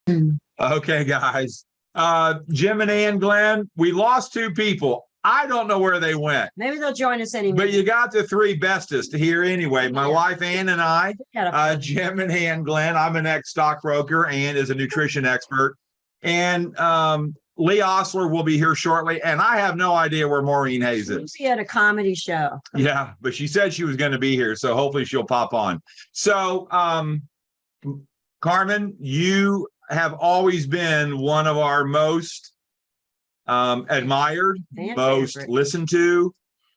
Okay, guys. Jim and Ann Glenn, we lost two people. I don't know where they went. Maybe they'll join us anyway. But you got the three bestest here anyway. My wife, Ann, and I, Jim and Ann Glenn. I'm an ex-stockbroker. Ann is a nutrition expert. And Lee Osler will be here shortly. And I have no idea where Maureen Hayes is. She had a comedy show. Yeah, but she said she was going to be here. So hopefully she'll pop on. So, Carmen, you have always been one of our most admired, most listened to.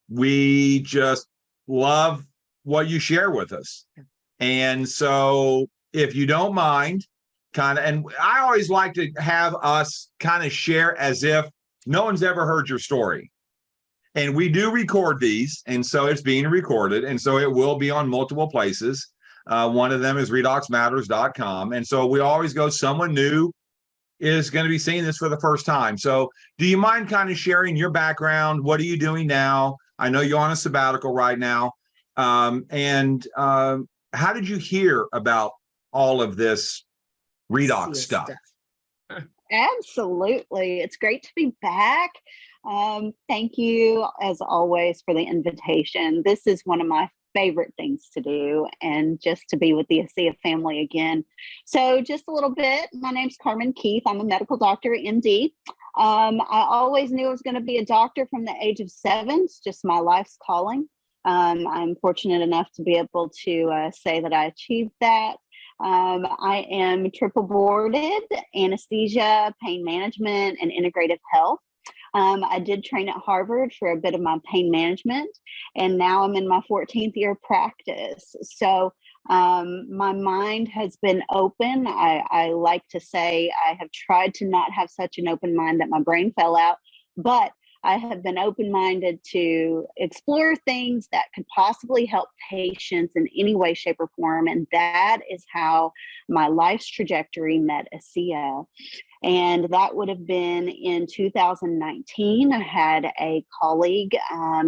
We just love what you share with us. And so if you don't mind, and I always like to have us kind of share as if no one's ever heard your story. And we do record these, and so it's being recorded, and so it will be on multiple places. One of them is redoxmatters.com. And so we always go, someone new is going to be seeing this for the first time. So do you mind kind of sharing your background? What are you doing now? I know you're on a sabbatical right now. How did you hear about all of this redox stuff? Absolutely. It's great to be back. Thank you, as always, for the invitation. This is one of my favorite things to do, and just to be with the Asea family again. So just a little bit, my name's Carmen Keith. I'm a medical doctor, MD. I always knew I was going to be a doctor from the age of 7. It's just my life's calling. I'm fortunate enough to be able to say that I achieved that. I am triple boarded, anesthesia, pain management, and integrative health. I did train at Harvard for a bit of my pain management, and now I'm in my 14th year of practice. So my mind has been open. I like to say I have tried to not have such an open mind that my brain fell out, but I have been open-minded to explore things that could possibly help patients in any way, shape, or form. And that is how my life's trajectory met Asea. And that would have been in 2019. I had a colleague,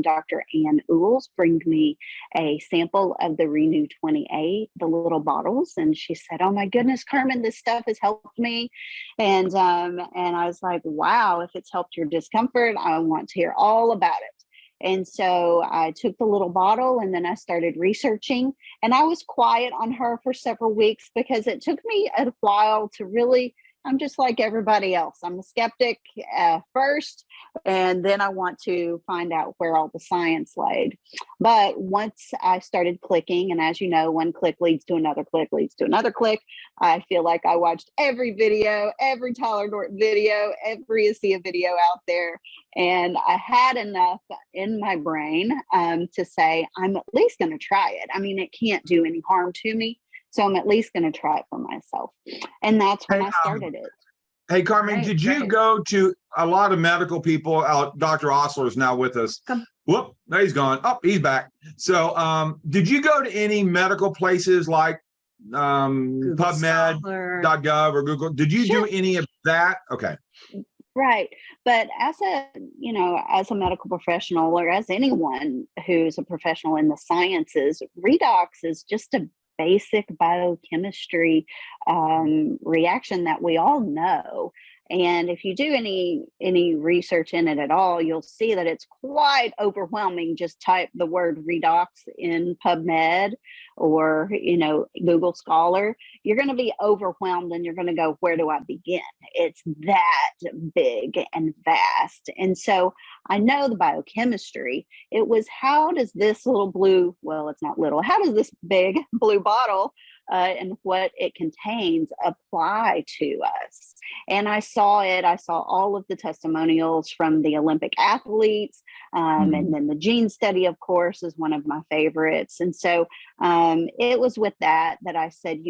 Dr. Ann Uhls, bring me a sample of the Renew 28, the little bottles. And she said, "Oh my goodness, Carmen, this stuff has helped me." And I was like, wow, if it's helped your discomfort, I want to hear all about it. And so I took the little bottle, and then I started researching, and I was quiet on her for several weeks because it took me a while to really, I'm just like everybody else. I'm a skeptic first, and then I want to find out where all the science laid. But once I started clicking, and as you know, one click leads to another click leads to another click, I feel like I watched every video, every Tyler Norton video, every Asea video out there. And I had enough in my brain to say, I'm at least going to try it. I mean, it can't do any harm to me. So I'm at least going to try it for myself. And that's when I started it. Hey, Carmen, did you go to a lot of medical people? Dr. Osler is now with us. Whoop, there he's gone. Oh, he's back. So did you go to any medical places like PubMed.gov or Google? Did you do any of that? Okay. Right. But as a medical professional, or as anyone who's a professional in the sciences, redox is just a basic biochemistry reaction that we all know. And if you do any research in it at all, you'll see that it's quite overwhelming. Just type the word redox in PubMed or, Google Scholar. You're going to be overwhelmed, and you're going to go, where do I begin? It's that big and vast. And so I know the biochemistry. It was, how does this little blue, well, it's not little, how does this big blue bottle and what it contains apply to us? And I saw all of the testimonials from the Olympic athletes. And then the gene study, of course, is one of my favorites. And so it was with that I said,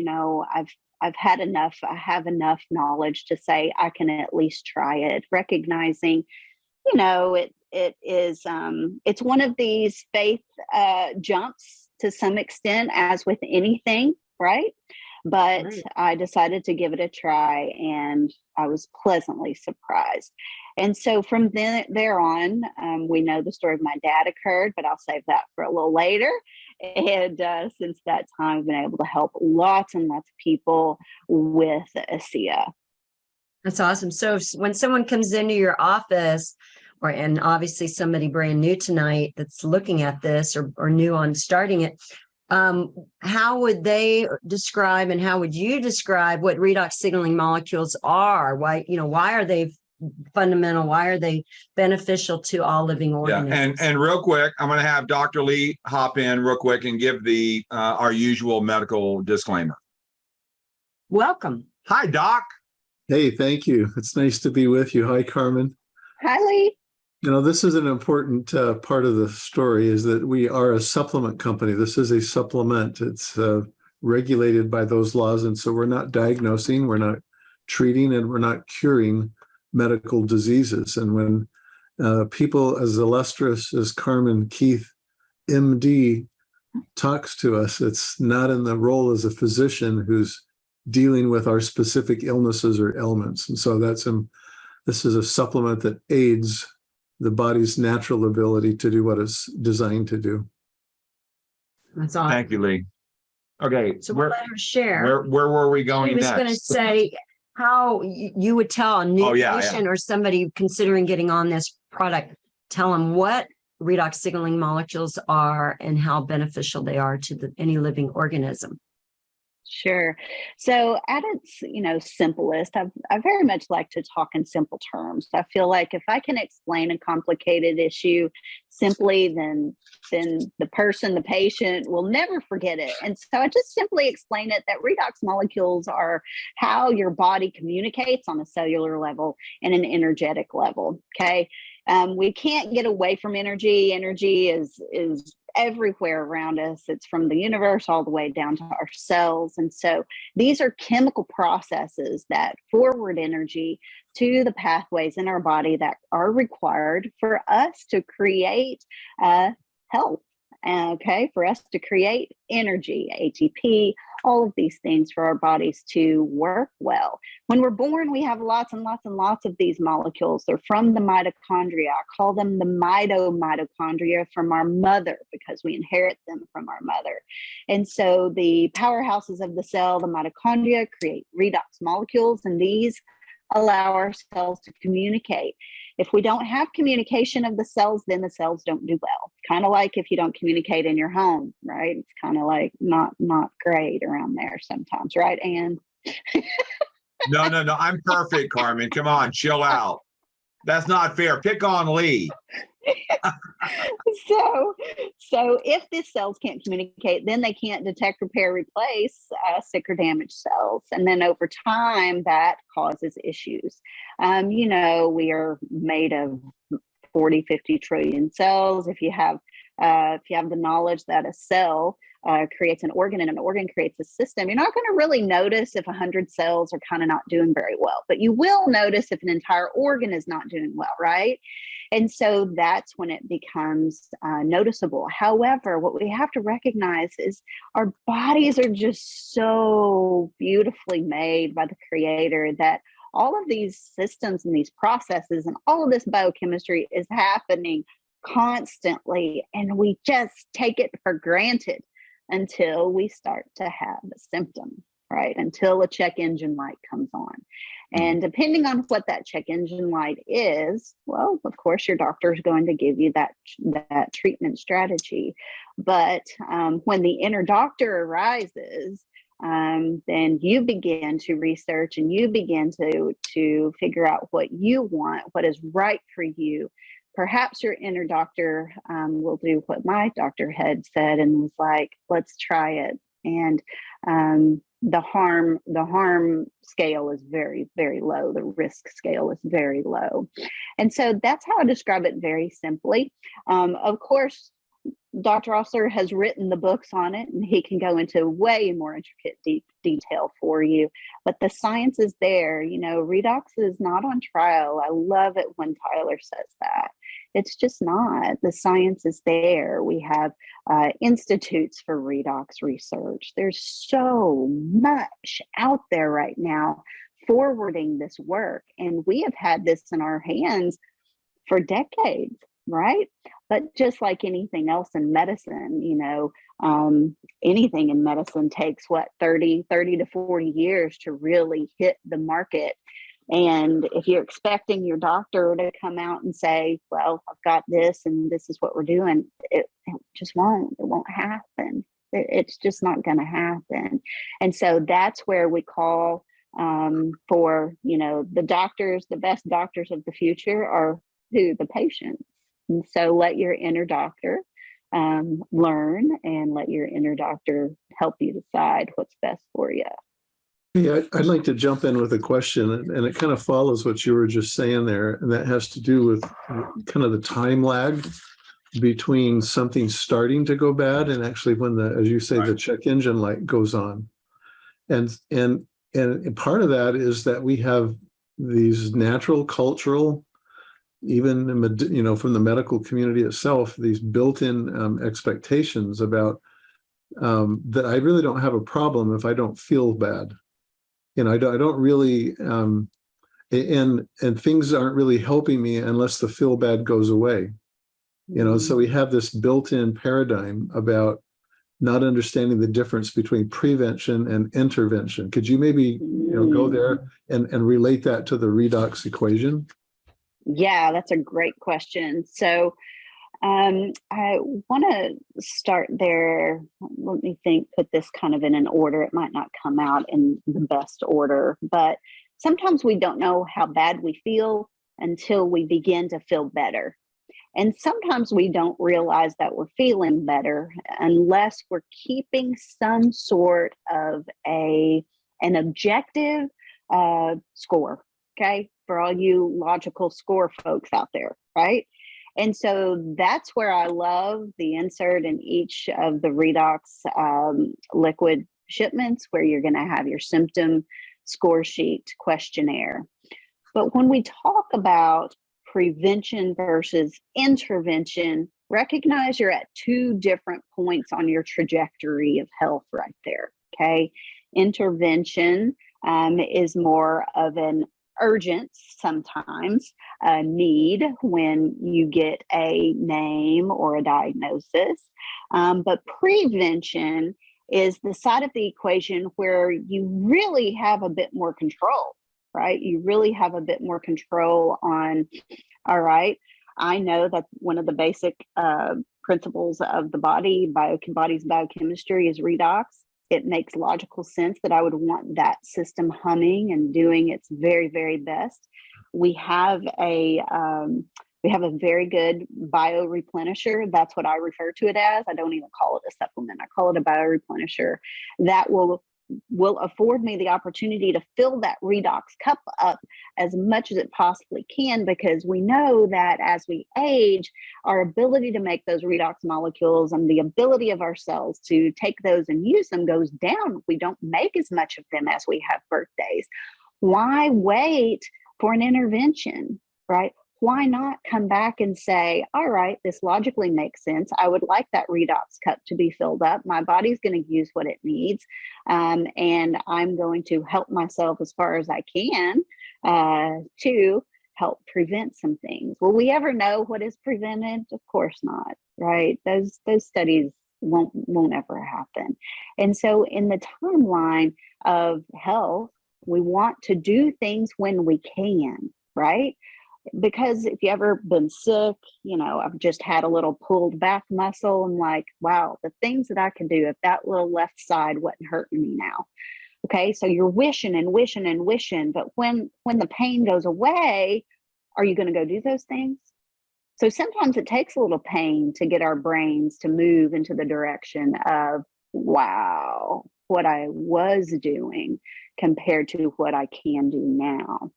I've had enough. I have enough knowledge to say I can at least try it, recognizing, it is, it's one of these faith jumps to some extent, as with anything, right? But I decided to give it a try, and I was pleasantly surprised. And so from there on, we know the story of my dad occurred, but I'll save that for a little later. And since that time, I've been able to help lots and lots of people with Asea. That's awesome. So when someone comes into your office, and obviously somebody brand new tonight that's looking at this or new on starting it, how would they describe and how would you describe what redox signaling molecules are? Why are they fundamental? Why are they beneficial to all living organisms? And real quick, I'm going to have Dr. Lee hop in real quick and give the our usual medical disclaimer. Welcome. Hi, Doc. Hey, thank you. It's nice to be with you. Hi, Carmen. Hi, Lee. This is an important part of the story is that we are a supplement company. This is a supplement. It's regulated by those laws. And so we're not diagnosing, we're not treating, and we're not curing medical diseases. And when people as illustrious as Carmen Keith, MD, talks to us, it's not in the role as a physician who's dealing with our specific illnesses or ailments. And so this is a supplement that aids the body's natural ability to do what it's designed to do. That's awesome. Thank you, Lee. Okay, So we'll let her share. where were we going She was next? going to say how you would tell a new patient or somebody considering getting on this product, tell them what redox signaling molecules are and how beneficial they are to any living organism. Sure. So at its, simplest, I very much like to talk in simple terms. I feel like if I can explain a complicated issue simply, then the patient will never forget it. And so I just simply explain it that redox molecules are how your body communicates on a cellular level and an energetic level. Okay. We can't get away from energy. Energy is everywhere around us. It's from the universe all the way down to our cells. And so these are chemical processes that forward energy to the pathways in our body that are required for us to create health. Okay, for us to create energy, ATP, all of these things for our bodies to work well. When we're born, we have lots and lots and lots of these molecules. They're from the mitochondria. I call them the mitochondria from our mother because we inherit them from our mother. And so the powerhouses of the cell, the mitochondria, create redox molecules, and these allow our cells to communicate. If we don't have communication of the cells, then the cells don't do well. Kind of like if you don't communicate in your home, right? It's kind of like not great around there sometimes, right? And No, I'm perfect, Carmen. Come on, chill out. That's not fair. Pick on Lee. So if the cells can't communicate, then they can't detect, repair, replace sick or damaged cells. And then over time, that causes issues. We are made of 40, 50 trillion cells. If you have the knowledge that a cell creates an organ and an organ creates a system, you're not going to really notice if 100 cells are kind of not doing very well, but you will notice if an entire organ is not doing well, right? And so that's when it becomes noticeable. However, what we have to recognize is our bodies are just so beautifully made by the Creator that all of these systems and these processes and all of this biochemistry is happening constantly, and we just take it for granted until we start to have a symptom, right? Until a check engine light comes on. And depending on what that check engine light is, well, of course, your doctor is going to give you that treatment strategy. But when the inner doctor arises, then you begin to research and you begin to figure out what you want, what is right for you. Perhaps your inner doctor will do what my doctor had said and was like, let's try it. And the harm scale is very, very low. The risk scale is very low. And so that's how I describe it very simply. Of course, Dr. Osler has written the books on it, and he can go into way more intricate detail for you. But the science is there. Redox is not on trial. I love it when Tyler says that. It's just not. The science is there. We have institutes for redox research. There's so much out there right now forwarding this work. And we have had this in our hands for decades, right? But just like anything else in medicine, anything in medicine takes 30 to 40 years to really hit the market. And if you're expecting your doctor to come out and say, well, I've got this and this is what we're doing, it just won't. It won't happen. It's just not going to happen. And so that's where we call for, the doctors, the best doctors of the future are who? The patients. And so let your inner doctor learn, and let your inner doctor help you decide what's best for you. Yeah, I'd like to jump in with a question, and it kind of follows what you were just saying there, and that has to do with kind of the time lag between something starting to go bad and actually when as you say, the check engine light goes on. And part of that is that we have these natural, cultural, even from the medical community itself, these built-in expectations about that I really don't have a problem if I don't feel bad. I don't really, and things aren't really helping me unless the feel bad goes away. So we have this built-in paradigm about not understanding the difference between prevention and intervention. Could you maybe go there and relate that to the redox equation? Yeah, that's a great question. So I want to start there. Let me think, put this kind of in an order. It might not come out in the best order, but sometimes we don't know how bad we feel until we begin to feel better. And sometimes we don't realize that we're feeling better unless we're keeping some sort of an objective score, okay? For all you logical score folks out there, right? And so that's where I love the insert in each of the Redox liquid shipments, where you're going to have your symptom score sheet questionnaire. But when we talk about prevention versus intervention, recognize you're at two different points on your trajectory of health right there, okay? Intervention is more of an urgent, sometimes a need when you get a name or a diagnosis. But prevention is the side of the equation where you really have a bit more control, right? You really have a bit more control on, all right, I know that one of the basic principles of the body's biochemistry is redox. It makes logical sense that I would want that system humming and doing its very, very best. We have a very good bio replenisher. That's what I refer to it as. I don't even call it a supplement. I call it a bio replenisher that will afford me the opportunity to fill that redox cup up as much as it possibly can, because we know that as we age, our ability to make those redox molecules and the ability of our cells to take those and use them goes down. We don't make as much of them as we have birthdays. Why wait for an intervention, right? Why not come back and say, all right, this logically makes sense. I would like that redox cup to be filled up. My body's going to use what it needs. And I'm going to help myself as far as I can to help prevent some things. Will we ever know what is prevented? Of course not, right? Those studies won't ever happen. And so in the timeline of health, we want to do things when we can, right? Because if you ever been sick, I've just had a little pulled back muscle and like, wow, the things that I could do if that little left side wasn't hurting me now. Okay, so you're wishing and wishing and wishing, but when the pain goes away, are you going to go do those things? So sometimes it takes a little pain to get our brains to move into the direction of, wow, what I was doing compared to what I can do now.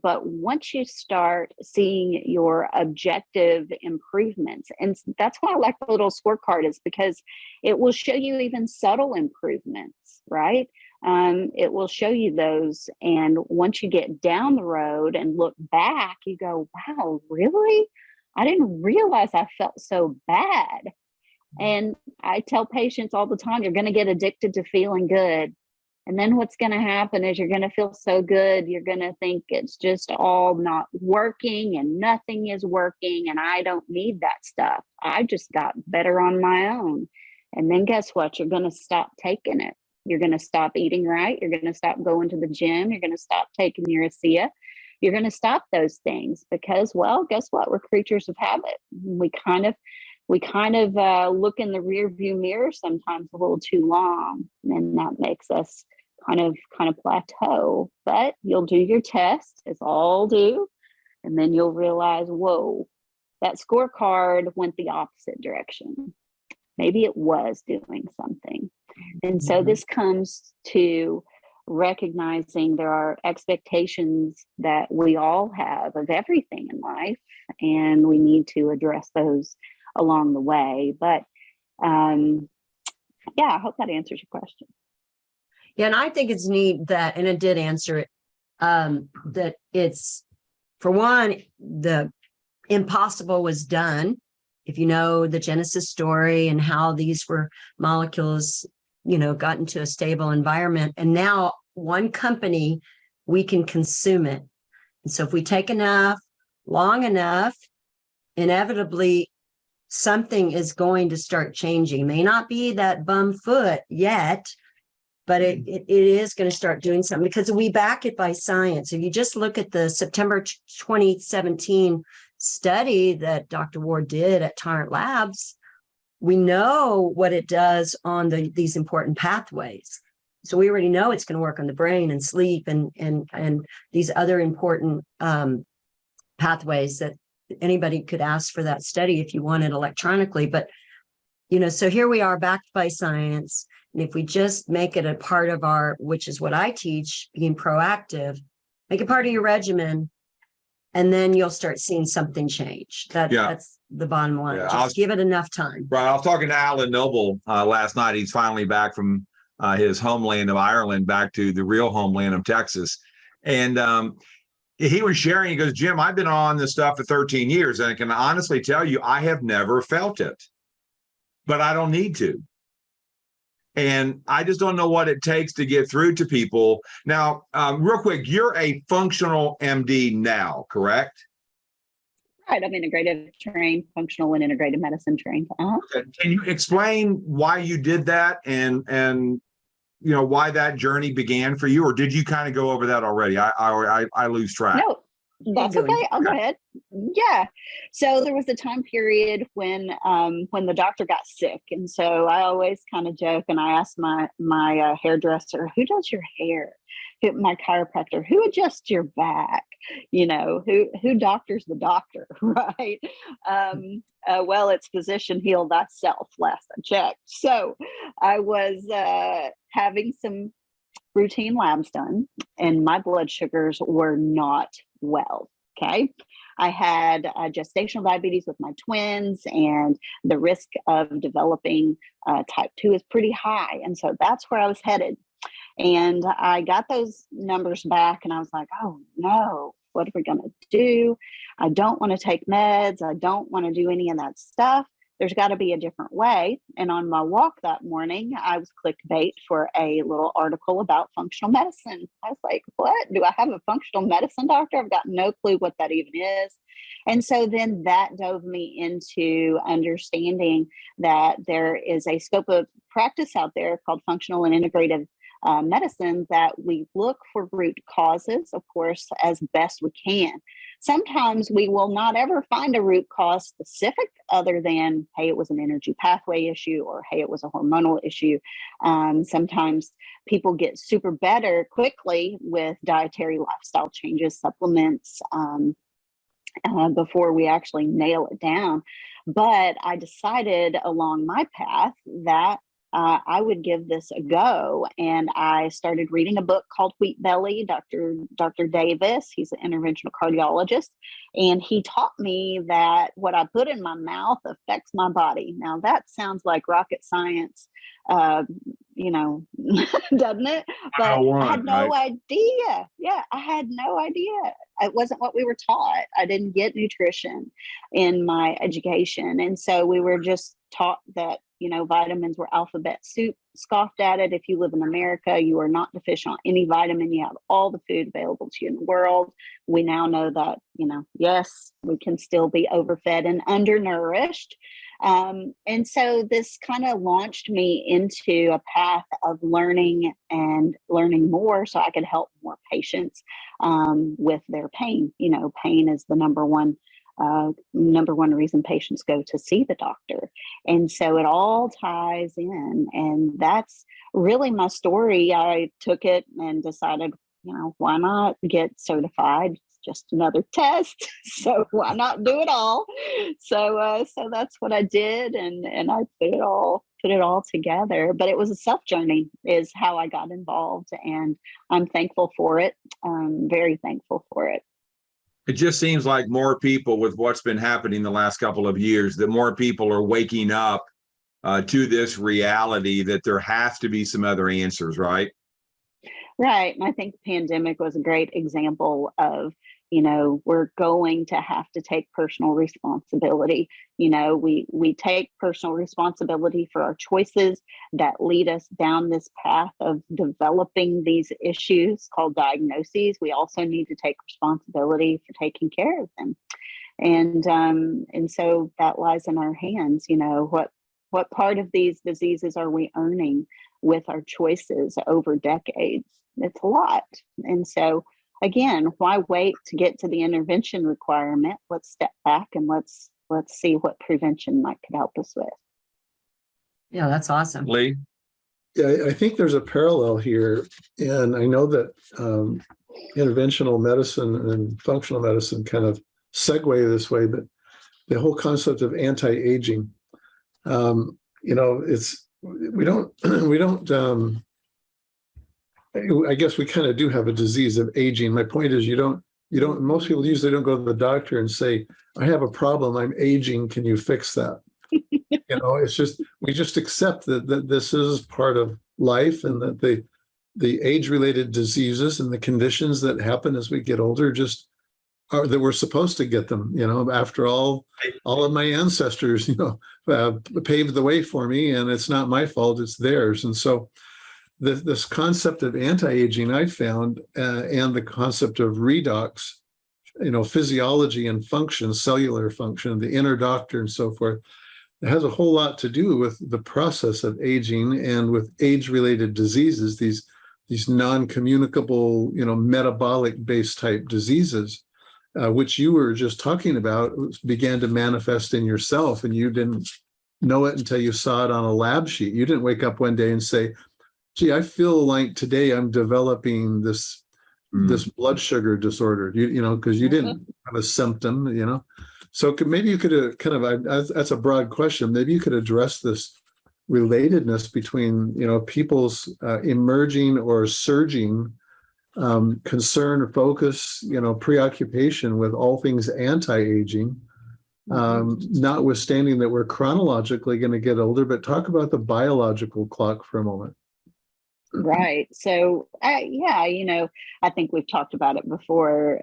But once you start seeing your objective improvements, and that's why I like the little scorecard, is because it will show you even subtle improvements, right? It will show you those. And once you get down the road and look back, you go, wow, really? I didn't realize I felt so bad. And I tell patients all the time, you're going to get addicted to feeling good. And then what's going to happen is you're going to feel so good. You're going to think it's just all not working and nothing is working. And I don't need that stuff. I just got better on my own. And then guess what? You're going to stop taking it. You're going to stop eating right. You're going to stop going to the gym. You're going to stop taking your Asea. You're going to stop those things because, well, guess what? We're creatures of habit. We kind of look in the rear view mirror sometimes a little too long, and that makes us kind of plateau. But you'll do your test, as all do, and then you'll realize, whoa, that scorecard went the opposite direction. Maybe it was doing something. And so this comes to recognizing there are expectations that we all have of everything in life, and we need to address those along the way. But yeah, I hope that answers your question. Yeah, and I think it's neat that, and it did answer it, that it's, for one, the impossible was done. If you know the Genesis story and how these were molecules, got into a stable environment, and now one company, we can consume it. And so if we take enough, long enough, inevitably something is going to start changing. May not be that bum foot yet, but it is going to start doing something because we back it by science. If you just look at the September 2017 study that Dr. Ward did at Torrent Labs, we know what it does on these important pathways. So we already know it's going to work on the brain and sleep and these other important pathways that anybody could ask for that study if you want it electronically. But, so here we are backed by science. And if we just make it a part of which is what I teach, being proactive, make it part of your regimen, and then you'll start seeing something change. That's the bottom line. Yeah, just give it enough time. Right. I was talking to Alan Noble last night. He's finally back from his homeland of Ireland back to the real homeland of Texas. And he was sharing, he goes, Jim, I've been on this stuff for 13 years, and I can honestly tell you, I have never felt it, but I don't need to. And I just don't know what it takes to get through to people. Now, real quick, you're a functional MD now, correct? Right. I'm integrative trained, functional and integrative medicine trained. Okay. Can you explain why you did that and why that journey began for you, or did you kind of go over that already? I lose track. No, that's okay. I'll go ahead. Yeah. So there was a time period when the doctor got sick, and so I always kind of joke, and I asked my hairdresser, "Who does your hair?" My chiropractor, "Who adjusts your back?" Who doctors the doctor, right? Well, it's physician heal thyself, last I checked. So I was having some routine labs done, and my blood sugars were not well. Okay. I had gestational diabetes with my twins, and the risk of developing type 2 is pretty high. And so that's where I was headed. And I got those numbers back, and I was like, oh no, what are we going to do? I don't want to take meds. I don't want to do any of that stuff. There's got to be a different way. And on my walk that morning, I was clickbait for a little article about functional medicine. I was like, what? Do I have a functional medicine doctor? I've got no clue what that even is. And so then that dove me into understanding that there is a scope of practice out there called functional and integrative medicine, that we look for root causes, of course, as best we can. Sometimes we will not ever find a root cause specific other than, hey, it was an energy pathway issue, or hey, it was a hormonal issue. Sometimes people get super better quickly with dietary lifestyle changes, supplements, before we actually nail it down. But I decided along my path that I would give this a go. And I started reading a book called Wheat Belly, Dr. Davis. He's an interventional cardiologist. And he taught me that what I put in my mouth affects my body. Now that sounds like rocket science, doesn't it? But I had no idea. Yeah, I had no idea. It wasn't what we were taught. I didn't get nutrition in my education. And so we were just taught that, vitamins were alphabet soup, scoffed at it. If you live in America, you are not deficient on any vitamin. You have all the food available to you in the world. We now know that, yes, we can still be overfed and undernourished. And so this kind of launched me into a path of learning and learning more so I could help more patients with their pain. You know, pain is the number one reason patients go to see the doctor. And so it all ties in. And that's really my story. I took it and decided, you know, why not get certified? Just another test. So why not do it all? So that's what I did, and I put it all together. But it was a self journey, is how I got involved, and I'm thankful for it. Very thankful for it. It just seems like more people, with what's been happening the last couple of years, that more people are waking up to this reality that there has to be some other answers, right? Right. And I think the pandemic was a great example of, you know, we're going to have to take personal responsibility. You know, we take personal responsibility for our choices that lead us down this path of developing these issues called diagnoses. We also need to take responsibility for taking care of them. And so that lies in our hands. You know, what part of these diseases are we earning with our choices over decades? It's a lot. And so again, why wait to get to the intervention requirement? Let's step back and let's see what prevention could help us with. Yeah, that's awesome. Lee? Yeah, I think there's a parallel here. And I know that interventional medicine and functional medicine kind of segue this way, but the whole concept of anti-aging, you know, I guess we kind of do have a disease of aging. My point is most people usually don't go to the doctor and say, I have a problem, I'm aging, can you fix that? You know, it's just, we just accept that this is part of life, and that the age-related diseases and the conditions that happen as we get older just are that we're supposed to get them. You know, after all of my ancestors, you know, paved the way for me, and it's not my fault, it's theirs. And so this concept of anti-aging I found, and the concept of redox, you know, physiology and function, cellular function, the inner doctor and so forth, it has a whole lot to do with the process of aging and with age-related diseases, these non-communicable, you know, metabolic-based type diseases, which you were just talking about, began to manifest in yourself, and you didn't know it until you saw it on a lab sheet. You didn't wake up one day and say, gee, I feel like today I'm developing this blood sugar disorder, you know, because you didn't have a symptom, you know. So maybe you could that's a broad question. Maybe you could address this relatedness between, you know, people's emerging or surging concern or focus, you know, preoccupation with all things anti-aging, notwithstanding that we're chronologically going to get older, but talk about the biological clock for a moment. Right. So, yeah, you know, I think we've talked about it before,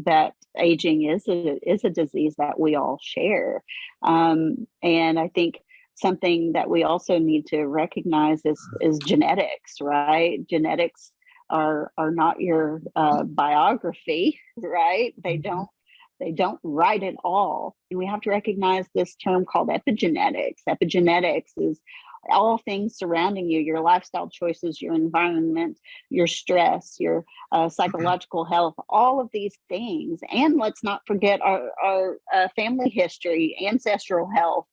that aging is a disease that we all share. And I think something that we also need to recognize is genetics, right? Genetics are not your biography, right? They don't write it all. And we have to recognize this term called epigenetics. Epigenetics is all things surrounding you, your lifestyle choices, your environment, your stress, your psychological health, all of these things. And let's not forget our family history, ancestral health.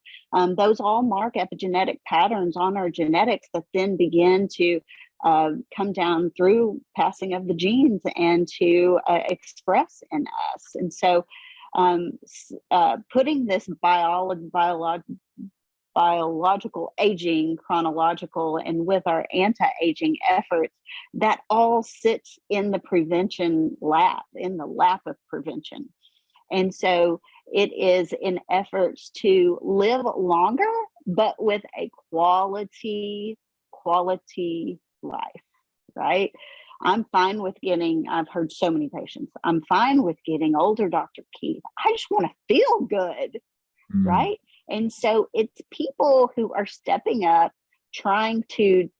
Those all mark epigenetic patterns on our genetics that then begin to come down through passing of the genes and to express in us. And so putting this biological aging, chronological, and with our anti-aging efforts, that all sits in the prevention lap, in the lap of prevention. And so it is in efforts to live longer, but with a quality life, right? I'm fine with I've heard so many patients, I'm fine with getting older, Dr. Keith. I just want to feel good, right? And so it's people who are stepping up, trying to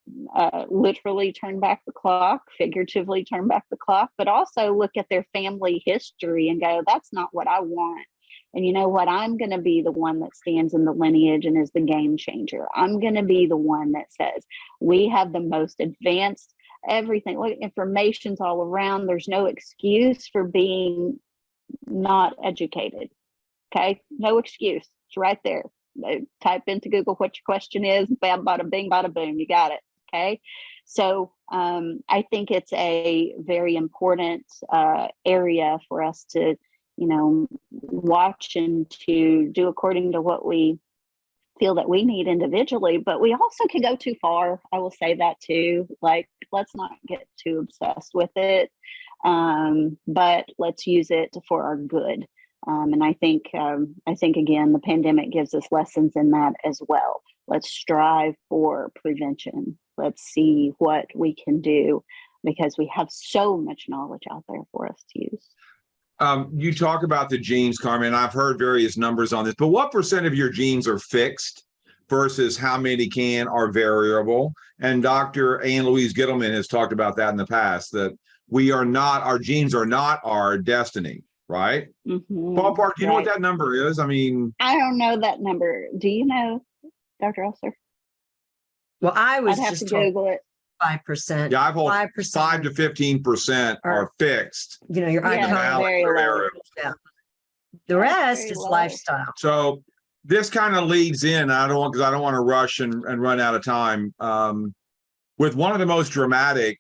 literally turn back the clock, figuratively turn back the clock, but also look at their family history and go, that's not what I want. And you know what? I'm going to be the one that stands in the lineage and is the game changer. I'm going to be the one that says we have the most advanced everything. Look, information's all around. There's no excuse for being not educated. Okay, no excuse. It's right there. Type into Google what your question is. Bam, bada bing, bada boom. You got it. Okay, so I think it's a very important area for us to, watch and to do according to what we feel that we need individually. But we also can go too far. I will say that too. Like, let's not get too obsessed with it, but let's use it for our good. And I think again, the pandemic gives us lessons in that as well. Let's strive for prevention. Let's see what we can do, because we have so much knowledge out there for us to use. You talk about the genes, Carmen. I've heard various numbers on this, but what percent of your genes are fixed versus how many are variable? And Dr. Ann Louise Gittleman has talked about that in the past, that our genes are not our destiny, right? Mm-hmm. Ballpark, do you know what that number is? I mean, I don't know that number. Do you know, Dr. Elser? Well, I was I'd have just to told Google it. 5%. yeah, I've hold 5%. 5 to 15% are fixed. Your Yeah, icon. very low. Yeah. The rest very is low. lifestyle. So this kind of leads in. I don't want to rush and run out of time. With one of the most dramatic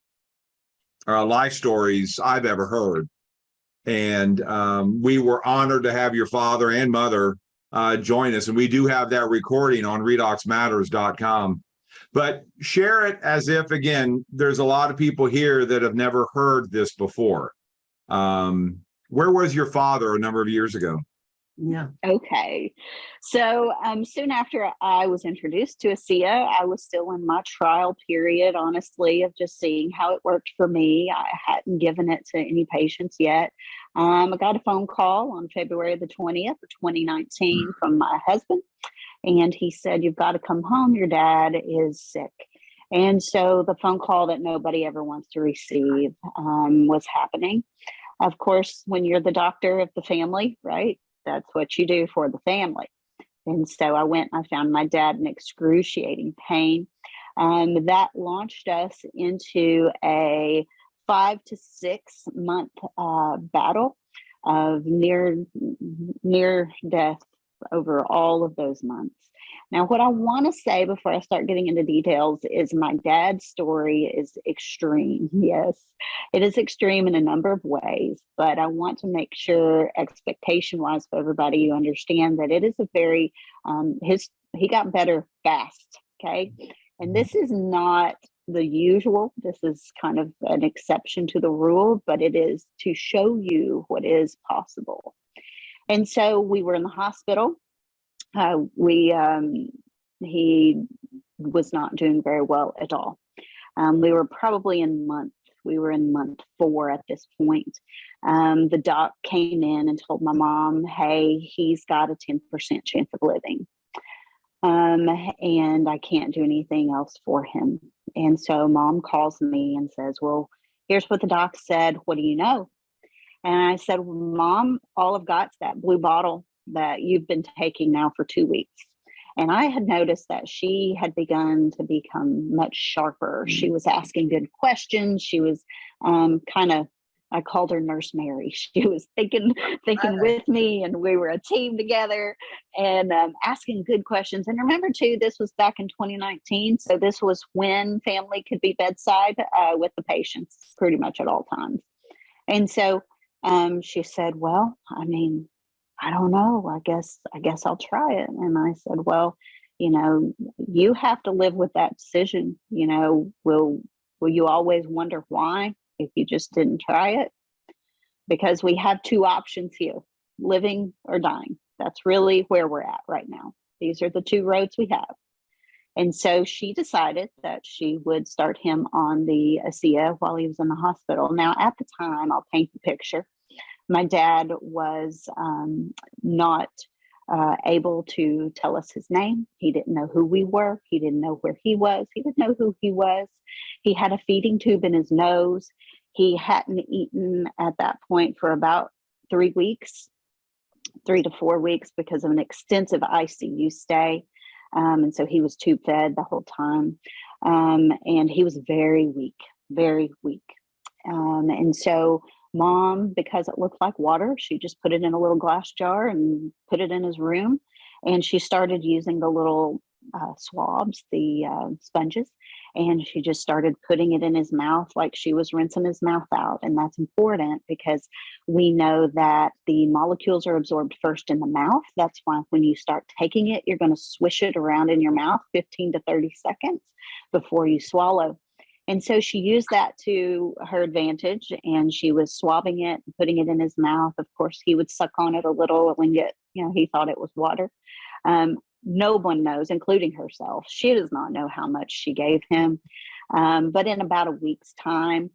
life stories I've ever heard, and we were honored to have your father and mother join us, and we do have that recording on redoxmatters.com. But share it as if, again, there's a lot of people here that have never heard this before. Where was your father a number of years ago? Yeah. Okay. So soon after I was introduced to Asea, I was still in my trial period, honestly, of just seeing how it worked for me. I hadn't given it to any patients yet. I got a phone call on February the 20th of 2019 from my husband. And he said, "You've got to come home. Your dad is sick." And so the phone call that nobody ever wants to receive was happening. Of course, when you're the doctor of the family, right? That's what you do for the family. And so I went and I found my dad in excruciating pain. That launched us into a 5 to 6 month battle of near death over all of those months. Now, what I want to say before I start getting into details is my dad's story is extreme. Yes, it is extreme in a number of ways, but I want to make sure expectation-wise for everybody, you understand that it is a very, he got better fast, okay? And this is not the usual. This is kind of an exception to the rule, but it is to show you what is possible. And so we were in the hospital. He was not doing very well at all. We were probably in month 4 at this point. The doc came in and told my mom, "Hey, he's got a 10% chance of living. And I can't do anything else for him." And so mom calls me and says, "Well, here's what the doc said. What do you know?" And I said, "Well, Mom, all I've got is that blue bottle that you've been taking now for 2 weeks." And I had noticed that she had begun to become much sharper. She was asking good questions. She was I called her Nurse Mary. She was thinking with me, and we were a team together and asking good questions. And remember too, this was back in 2019. So this was when family could be bedside with the patients pretty much at all times. And so she said, "Well, I mean, I don't know. I guess I'll try it." And I said, "Well, you have to live with that decision. Will you always wonder why if you just didn't try it? Because we have 2 options here, living or dying. That's really where we're at right now. These are the 2 roads we have." And so she decided that she would start him on the Asea while he was in the hospital. Now, at the time, I'll paint the picture. My dad was not able to tell us his name. He didn't know who we were. He didn't know where he was. He didn't know who he was. He had a feeding tube in his nose. He hadn't eaten at that point for about 3 weeks. 3 to 4 weeks because of an extensive ICU stay. And so he was tube fed the whole time. And he was very weak, very weak. And so mom, because it looked like water, she just put it in a little glass jar and put it in his room. And she started using the little swabs, the sponges, and she just started putting it in his mouth like she was rinsing his mouth out. And that's important because we know that the molecules are absorbed first in the mouth. That's why when you start taking it, you're going to swish it around in your mouth 15 to 30 seconds before you swallow. And so she used that to her advantage, and she was swabbing it and putting it in his mouth. Of course, he would suck on it a little and get, he thought it was water. No one knows, including herself. She does not know how much she gave him. But in about a week's time,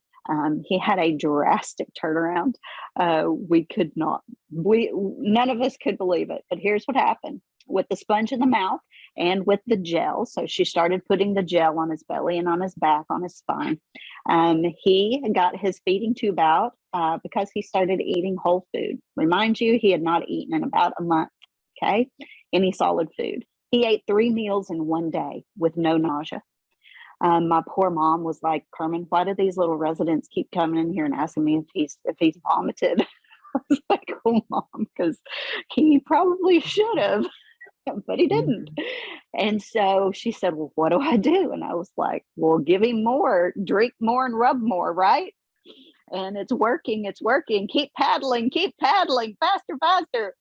he had a drastic turnaround. None of us could believe it. But here's what happened with the sponge in the mouth and with the gel. So she started putting the gel on his belly and on his back, on his spine. He got his feeding tube out because he started eating whole food. Remind you, he had not eaten in about a month. Okay, any solid food. He ate 3 meals in one day with no nausea. My poor mom was like, Carmen, why do these little residents keep coming in here and asking me if he's vomited? I was like, oh, mom, because he probably should have, but he didn't. And so she said, well, what do I do? And I was like, well, give him more, drink more, and rub more, right? And it's working, keep paddling, faster, faster.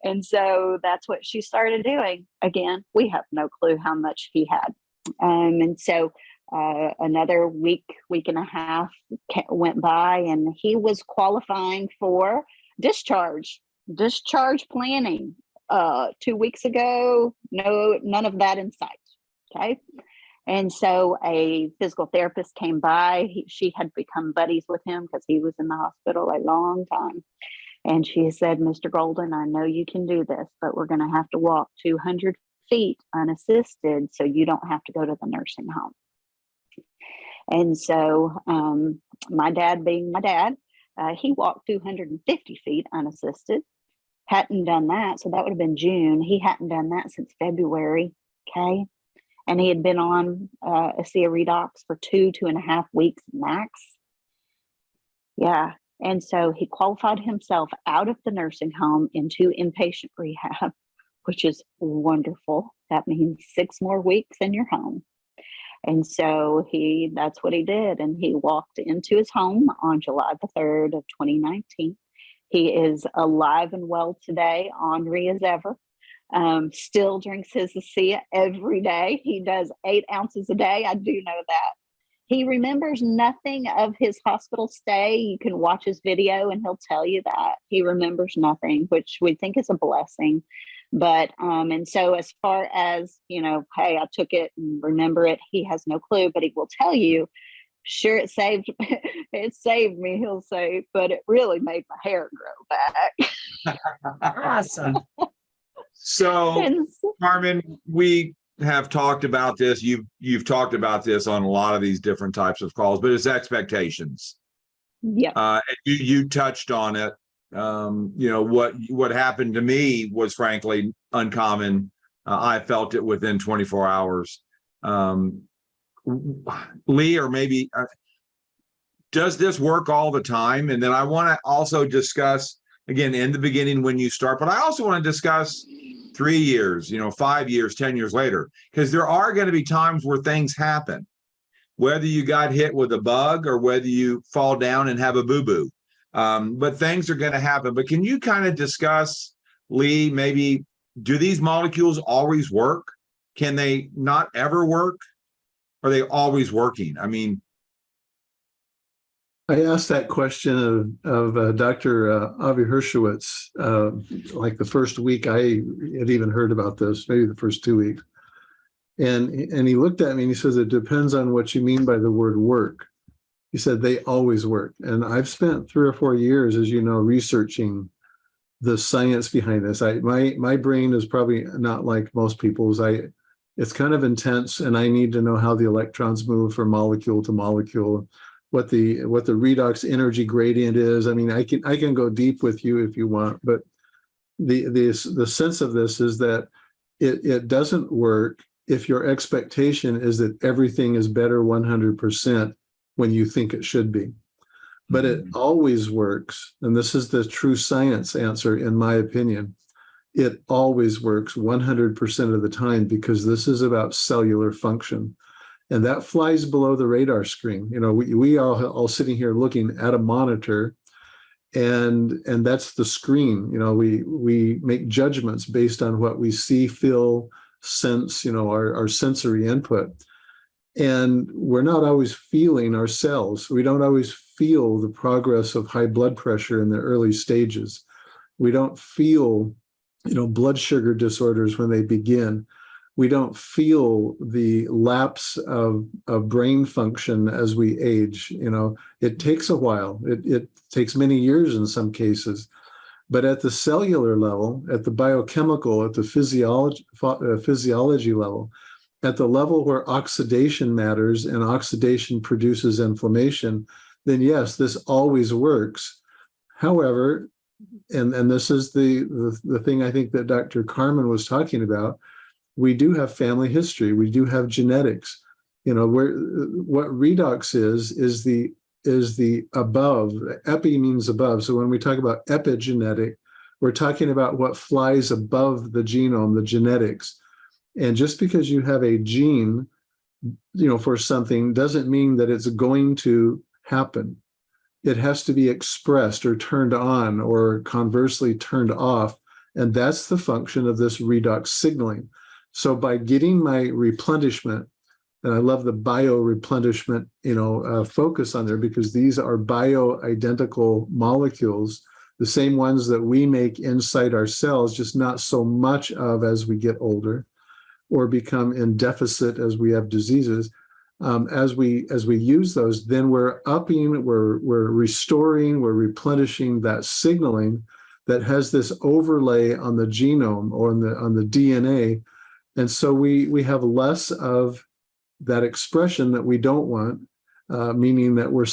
And so that's what she started doing. Again, we have no clue how much he had. And so another week and a half went by, and he was qualifying for discharge planning. 2 weeks ago, none of that in sight. Okay. And so a physical therapist came by. She had become buddies with him because he was in the hospital a long time. And she said, Mr. Golden, I know you can do this, but we're going to have to walk 200 feet unassisted so you don't have to go to the nursing home. And so my dad being my dad, he walked 250 feet unassisted. Hadn't done that. So that would have been June. He hadn't done that since February. Okay. And he had been on Asea Redox for 2.5 weeks max. Yeah. And so he qualified himself out of the nursing home into inpatient rehab, which is wonderful. That means 6 more weeks in your home. And so that's what he did. And he walked into his home on July the 3rd of 2019. He is alive and well today, ornery as ever. Still drinks his Asea every day. He does 8 ounces a day. I do know that. He remembers nothing of his hospital stay. You can watch his video and he'll tell you that. He remembers nothing, which we think is a blessing. But, and so as far as, hey, I took it and remember it, he has no clue, but he will tell you, sure, it saved me, he'll say, but it really made my hair grow back. Awesome. So, Carmen, we have talked about this. You've talked about this on a lot of these different types of calls, but it's expectations. Yeah. You touched on it. What happened to me was frankly uncommon. I felt it within 24 hours. Lee, or maybe does this work all the time? And then I want to also discuss again in the beginning when you start, but I also want to discuss 3 years, 5 years, 10 years later, because there are going to be times where things happen, whether you got hit with a bug or whether you fall down and have a boo-boo. But things are going to happen. But can you kind of discuss, Lee, maybe do these molecules always work? Can they not ever work? Are they always working? I mean, I asked that question of Dr. Avi Hershowitz, like the first week I had even heard about this, maybe the first 2 weeks. And he looked at me and he says, it depends on what you mean by the word work. He said, they always work. And I've spent 3 or 4 years, as you know, researching the science behind this. My brain is probably not like most people's. It's kind of intense, and I need to know how the electrons move from molecule to molecule, what the redox energy gradient is. I mean, I can go deep with you if you want, but the sense of this is that it doesn't work if your expectation is that everything is better 100% when you think it should be. But it always works, and this is the true science answer, in my opinion. It always works 100% of the time, because this is about cellular function. And that flies below the radar screen. You know, we are all sitting here looking at a monitor, and that's the screen. You know, we make judgments based on what we see, feel, sense, you know, our sensory input. And we're not always feeling ourselves. We don't always feel the progress of high blood pressure in the early stages. We don't feel, you know, blood sugar disorders when they begin. We don't feel the lapse of brain function as we age. You know, it takes a while. It takes many years in some cases. But at the cellular level, at the biochemical, at the physiology level, at the level where oxidation matters and oxidation produces inflammation, then yes, this always works. However, and this is the thing I think that Dr. Carmen was talking about, we do have family history, we do have genetics. You know, what redox is the above. Epi means above. So when we talk about epigenetic, we're talking about what flies above the genome, the genetics. And just because you have a gene, you know, for something doesn't mean that it's going to happen. It has to be expressed or turned on, or conversely turned off. And that's the function of this redox signaling. So by getting my replenishment, and I love the bio-replenishment, you know, focus on there, because these are bio-identical molecules, the same ones that we make inside our cells, just not so much of as we get older or become in deficit as we have diseases. As we use those, then we're upping, we're restoring, we're replenishing that signaling that has this overlay on the genome or on the DNA. And so we have less of that expression that we don't want, meaning that we're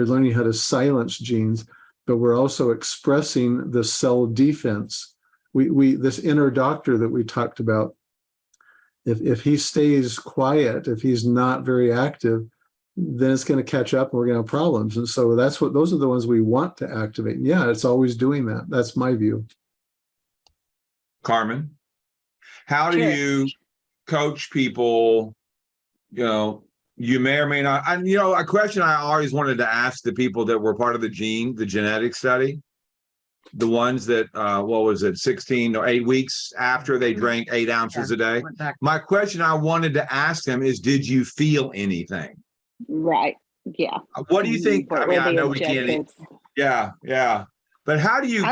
learning how to silence genes, but we're also expressing the cell defense. This inner doctor that we talked about, if he stays quiet, if he's not very active, then it's going to catch up and we're going to have problems. And so those are the ones we want to activate. And yeah, it's always doing that. That's my view. Carmen, how do you coach people? You know, you may or may not. And, you know, a question I always wanted to ask the people that were part of the genetic study, the ones that, 16 or 8 weeks after they drank 8 ounces a day. My question I wanted to ask them is, did you feel anything? Right. Yeah. What do you think? I mean, I know we can't. Yeah. But how do you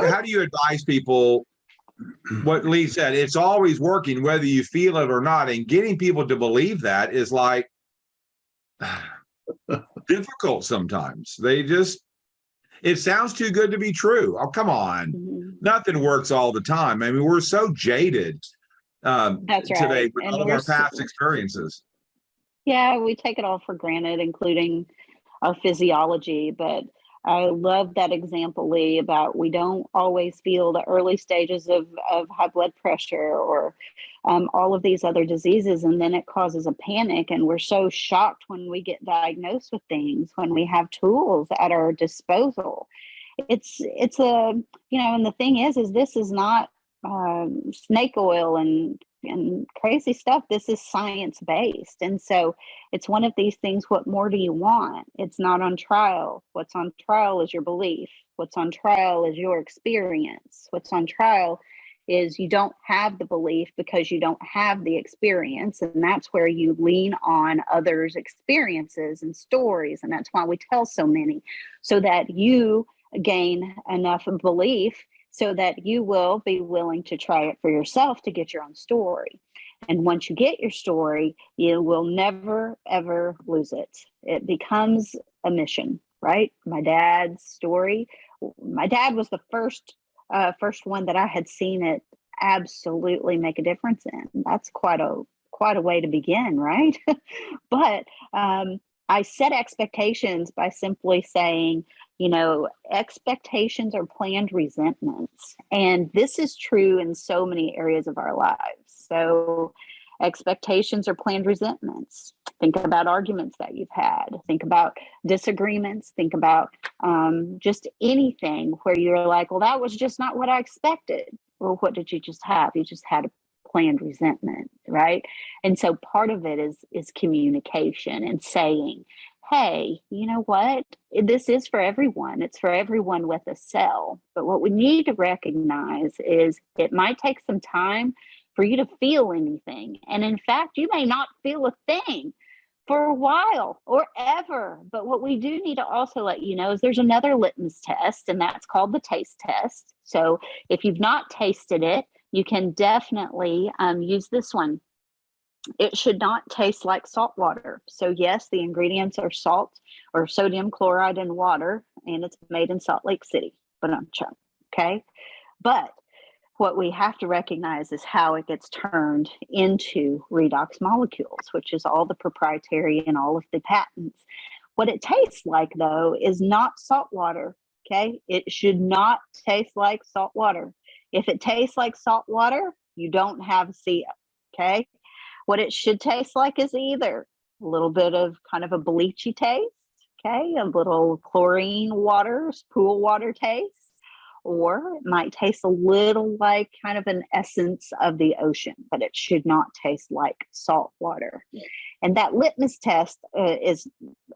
advise people? What Lee said, it's always working whether you feel it or not, and getting people to believe that is like difficult sometimes. It sounds too good to be true. Oh, come on. Mm-hmm. Nothing works all the time. I mean, we're so jaded today with all of our past experiences. Yeah, we take it all for granted, including our physiology. But I love that example, Lee, about we don't always feel the early stages of high blood pressure or all of these other diseases. And then it causes a panic. And we're so shocked when we get diagnosed with things, when we have tools at our disposal. It's a, you know, and the thing is this is not snake oil and crazy stuff. This is science-based. And so it's one of these things, what more do you want? It's not on trial. What's on trial is your belief. What's on trial is your experience. What's on trial is you don't have the belief because you don't have the experience. And that's where you lean on others' experiences and stories. And that's why we tell so many, so that you gain enough belief so that you will be willing to try it for yourself to get your own story. And once you get your story, you will never, ever lose it. It becomes a mission, right? My dad's story. My dad was the first one that I had seen it absolutely make a difference in. That's quite a way to begin, right? But I set expectations by simply saying, expectations are planned resentments. And this is true in so many areas of our lives. So expectations are planned resentments. Think about arguments that you've had. Think about disagreements. Think about just anything where you're like, well, that was just not what I expected. Well, what did you just have? You just had a planned resentment, right? And so part of it is communication and saying, hey, you know what? This is for everyone. It's for everyone with a cell. But what we need to recognize is it might take some time for you to feel anything. And in fact, you may not feel a thing for a while or ever. But what we do need to also let you know is there's another litmus test, and that's called the taste test. So if you've not tasted it, you can definitely use this one. It should not taste like salt water. So yes, the ingredients are salt or sodium chloride in water, and it's made in Salt Lake City. Okay. But what we have to recognize is how it gets turned into redox molecules, which is all the proprietary and all of the patents. What it tastes like, though, is not salt water. Okay. It should not taste like salt water. If it tastes like salt water, you don't have Asea. Okay. What it should taste like is either a little bit of kind of a bleachy taste, okay, a little chlorine water, pool water taste, or it might taste a little like kind of an essence of the ocean, but it should not taste like salt water. And that litmus test is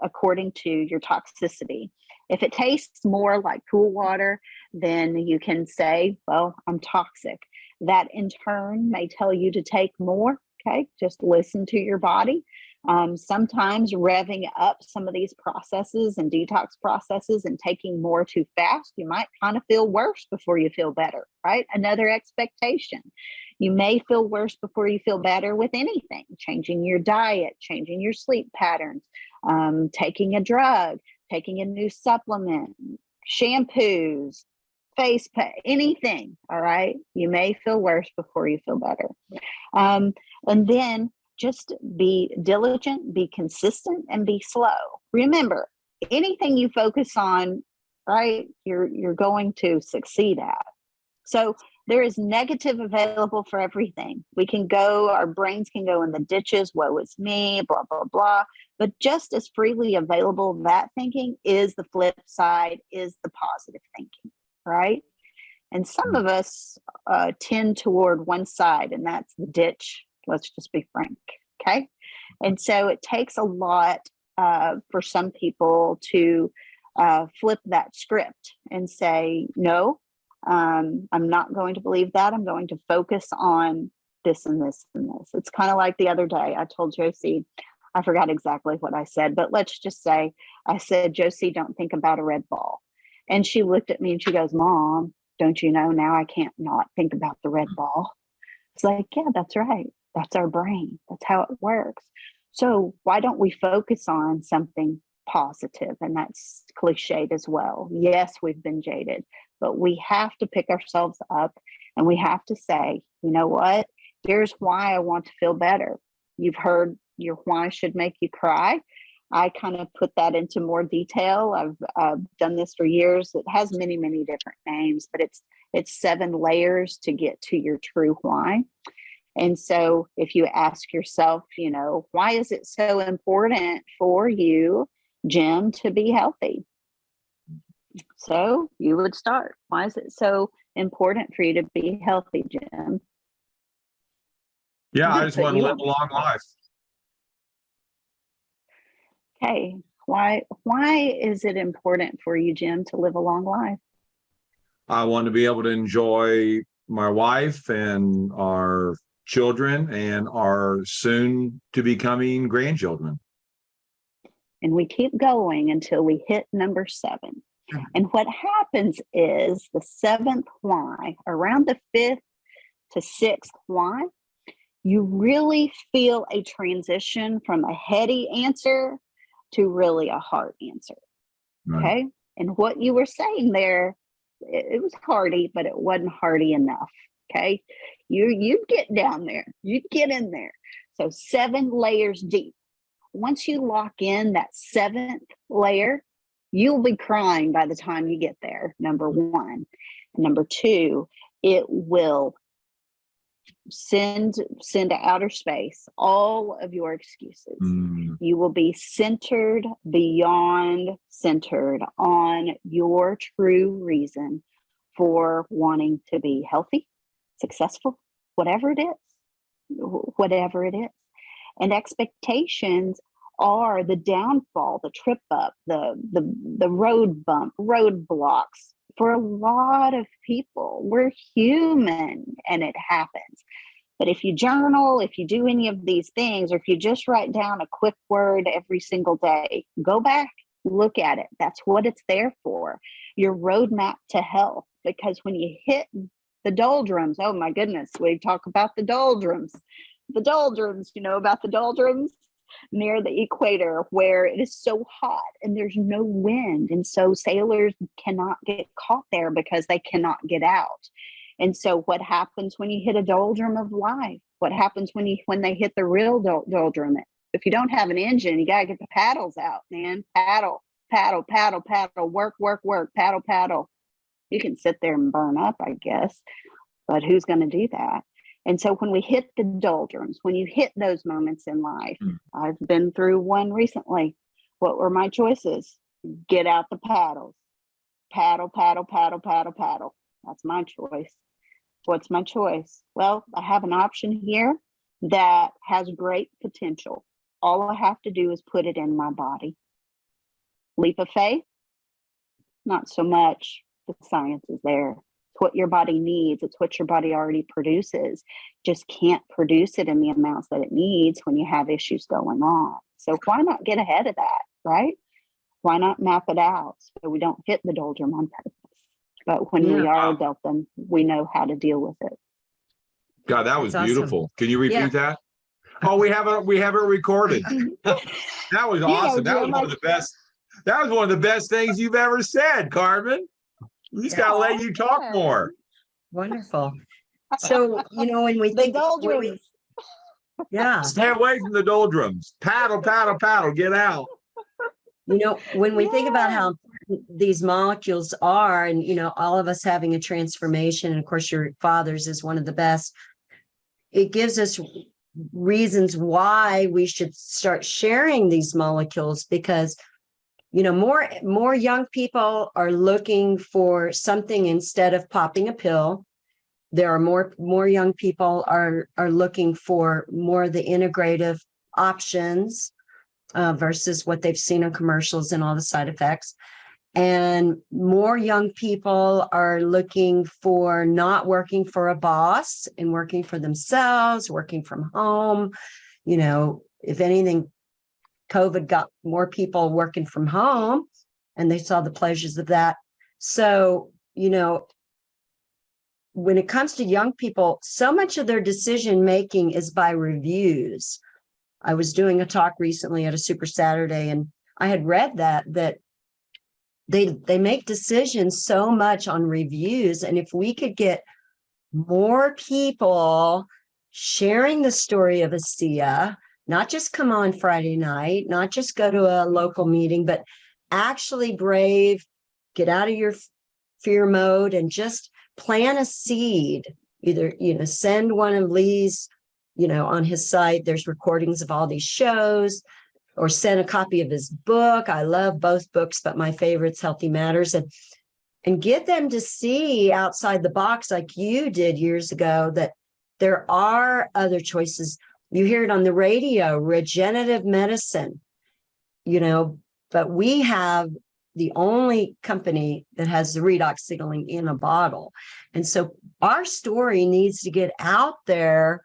according to your toxicity. If it tastes more like pool water, then you can say, well, I'm toxic. That in turn may tell you to take more. Okay, just listen to your body. Sometimes revving up some of these processes and detox processes and taking more too fast, you might kind of feel worse before you feel better, right? Another expectation. You may feel worse before you feel better with anything, changing your diet, changing your sleep patterns, taking a drug, taking a new supplement, shampoos, face pack, anything. All right. You may feel worse before you feel better. And then just be diligent, be consistent, and be slow. Remember, anything you focus on, right, you're going to succeed at. So there is negative available for everything. Our brains can go in the ditches, woe is me, blah, blah, blah. But just as freely available, that thinking is the flip side, is the positive thinking, right? And some of us tend toward one side, and that's the ditch. Let's just be frank, okay? And so it takes a lot for some people to flip that script and say, no, I'm not going to believe that. I'm going to focus on this and this and this. It's kind of like the other day I told Josie, I forgot exactly what I said, but let's just say I said, Josie, don't think about a red ball. And she looked at me and she goes, Mom, don't you know now I can't not think about the red ball? It's like, yeah, that's right. That's our brain. That's how it works. So why don't we focus on something positive? And that's cliched as well. Yes, we've been jaded, but we have to pick ourselves up and we have to say, you know what? Here's why I want to feel better. You've heard your why should make you cry. I kind of put that into more detail. I've done this for years. It has many, many different names, but it's 7 layers to get to your true why. And so if you ask yourself, why is it so important for you, Jim, to be healthy? So you would start. Why is it so important for you to be healthy, Jim? Yeah, I just want to live a long life. Okay. Why is it important for you, Jim, to live a long life? I want to be able to enjoy my wife and our children and our soon to be coming grandchildren. And we keep going until we hit number 7. And what happens is the 7th why, around the 5th to 6th why, you really feel a transition from a heady answer to really a heart answer. Right. Okay. And what you were saying there, it was hearty, but it wasn't hearty enough. Okay. You'd get down there, you'd get in there. So 7 layers deep. Once you lock in that 7th layer, you'll be crying by the time you get there, number one. Number two, it will send to outer space all of your excuses. You will be centered, beyond centered on your true reason for wanting to be healthy, successful, whatever it is. And expectations are the downfall, the trip up, the road bump, roadblocks. For a lot of people, we're human and it happens. But if you journal, if you do any of these things, or if you just write down a quick word every single day, go back, look at it. That's what it's there for. Your roadmap to health. Because when you hit the doldrums, oh my goodness, we talk about the doldrums. The doldrums, you know about the doldrums? Near the equator, where it is so hot and there's no wind. And so sailors cannot get caught there because they cannot get out. And so what happens when you hit a doldrum of life? What happens when they hit the real doldrum? If you don't have an engine, you got to get the paddles out, man. Paddle, paddle, paddle, paddle, work, work, work, paddle, paddle. You can sit there and burn up, I guess, but who's going to do that? And so when we hit the doldrums, when you hit those moments in life, I've been through one recently. What were my choices? Get out the paddles. Paddle, paddle, paddle, paddle, paddle. That's my choice. What's my choice? Well, I have an option here that has great potential. All I have to do is put it in my body. Leap of faith? Not so much. The science is there. What your body needs. It's what your body already produces. Just can't produce it in the amounts that it needs when you have issues going on. So why not get ahead of that, right? Why not map it out so we don't hit the doldrum on purpose? But when we are dealt them, we know how to deal with it. God, that was beautiful. Awesome. Can you repeat that? Oh, we have it recorded. That was awesome. That was one of the best. That was one of the best things you've ever said, Carmen. We just gotta let you talk more. Wonderful. So, when we think doldrums. Stay away from the doldrums. Paddle, paddle, paddle, get out. When we think about how important these molecules are, and all of us having a transformation, and of course your father's is one of the best, it gives us reasons why we should start sharing these molecules, because more young people are looking for something instead of popping a pill. There are more young people are looking for more of the integrative options versus what they've seen in commercials and all the side effects. And more young people are looking for not working for a boss and working for themselves, working from home. If anything, COVID got more people working from home, and they saw the pleasures of that. So, when it comes to young people, so much of their decision making is by reviews. I was doing a talk recently at a Super Saturday, and I had read that they make decisions so much on reviews. And if we could get more people sharing the story of Asea, not just come on Friday night, not just go to a local meeting, but actually get out of your fear mode and just plant a seed. Either, send one of Lee's, on his site, there's recordings of all these shows, or send a copy of his book. I love both books, but my favorite's Healthy Matters. And get them to see outside the box, like you did years ago, that there are other choices. You hear it on the radio, regenerative medicine, but we have the only company that has the redox signaling in a bottle. And so our story needs to get out there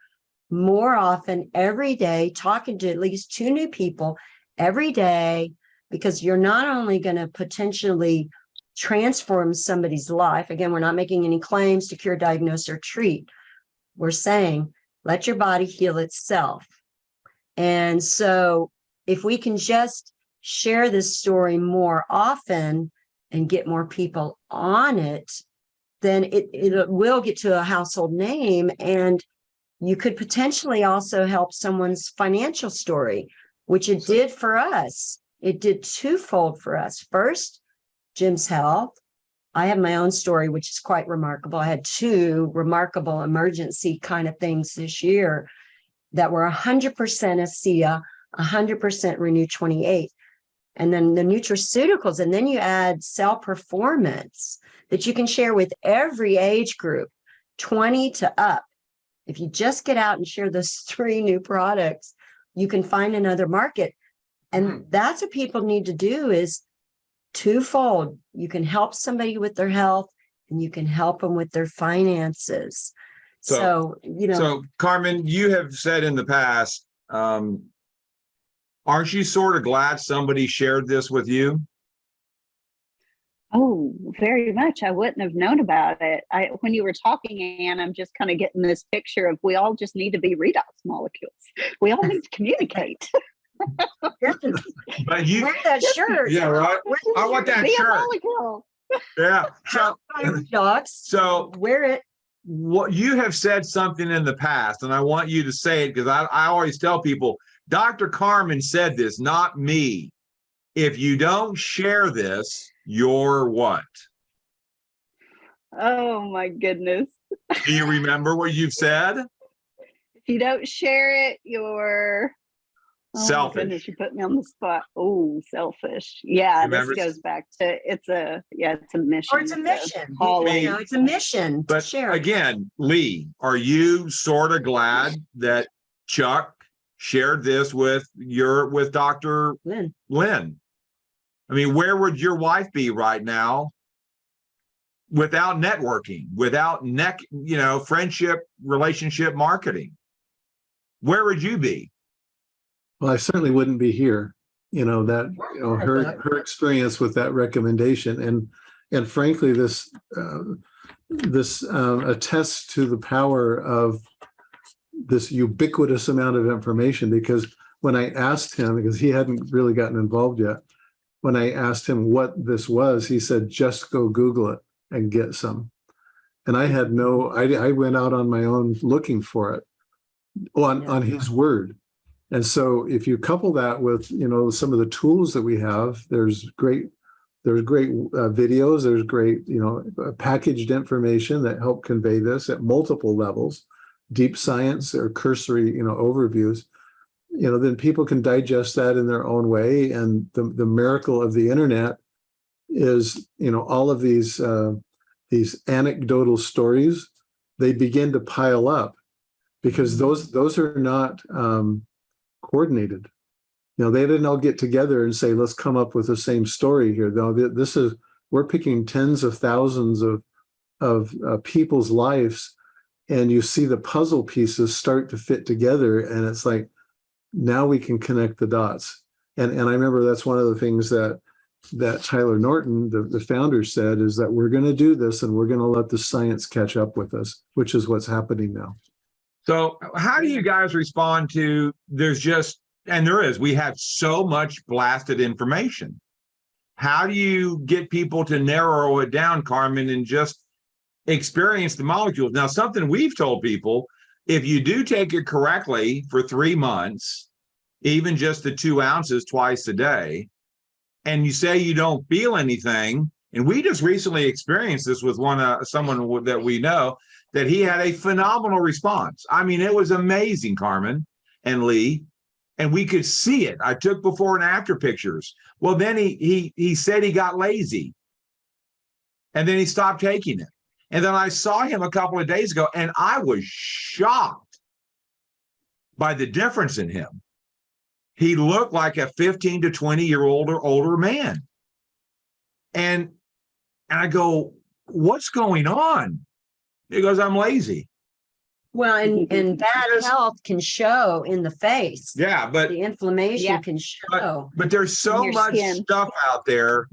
more often, every day, talking to at least 2 new people every day, because you're not only going to potentially transform somebody's life. Again, we're not making any claims to cure, diagnose, or treat. We're saying, let your body heal itself. And so if we can just share this story more often and get more people on it, then it will get to a household name, and you could potentially also help someone's financial story. which it did for us. It did twofold for us. First, Jim's health. I have my own story, which is quite remarkable. I had two remarkable emergency kind of things this year that were 100% Asea, 100% Renew 28. And then the nutraceuticals, and then you add cell performance that you can share with every age group, 20 to up. If you just get out and share those 3 new products, you can find another market. And that's what people need to do is twofold. You can help somebody with their health and you can help them with their finances. So Carmen, you have said in the past, aren't you sort of glad somebody shared this with you? Oh, very much. I wouldn't have known about it. When you were talking, Ann, I'm just kind of getting this picture of we all just need to be redox molecules. We all need to communicate. But you wear that shirt. Yeah, right. I want that be shirt. A molecule. Yeah. So wear it. What you have said something in the past, and I want you to say it because I always tell people, Dr. Carmen said this, not me. If you don't share this, you're what? Oh my goodness. Do you remember what you've said? If you don't share it, you're selfish. My goodness, you put me on the spot. Oh, selfish. Yeah, Remember? This goes back to it's a mission. Or it's a mission. Calling. It's a mission. But share. Again, Lee, are you sort of glad that Chuck shared this with Dr. Lynn? I mean, where would your wife be right now without networking, without friendship, relationship marketing? Where would you be? Well, I certainly wouldn't be here. Her experience with that recommendation, and frankly, this attests to the power of this ubiquitous amount of information. Because when I asked him, because he hadn't really gotten involved yet, when I asked him what this was, he said, "Just go Google it and get some." And I had I went out on my own looking for it on his word. And so if you couple that with, some of the tools that we have, there's great videos, there's great, packaged information that help convey this at multiple levels, deep science or cursory, overviews, then people can digest that in their own way. And the miracle of the internet is, all of these anecdotal stories, they begin to pile up because those are not coordinated. They didn't all get together and say, let's come up with the same story here. No, we're picking tens of thousands of people's lives, and you see the puzzle pieces start to fit together, and it's like, now we can connect the dots. And I remember that's one of the things that Tyler Norton, the founder, said, is that we're going to do this and we're going to let the science catch up with us, which is what's happening now. So how do you guys respond to, we have so much blasted information. How do you get people to narrow it down, Carmen, and just experience the molecules? Now, something we've told people, if you do take it correctly for 3 months, even just the 2 ounces twice a day, and you say you don't feel anything, and we just recently experienced this with someone that we know, that he had a phenomenal response. I mean, it was amazing, Carmen and Lee, and we could see it. I took before and after pictures. Well, then he said he got lazy, and then he stopped taking it. And then I saw him a couple of days ago, and I was shocked by the difference in him. He looked like a 15 to 20-year-old or older man. And I go, what's going on? He goes, I'm lazy. Well, and bad health can show in the face. Yeah, but the inflammation can show. But there's so much stuff out there.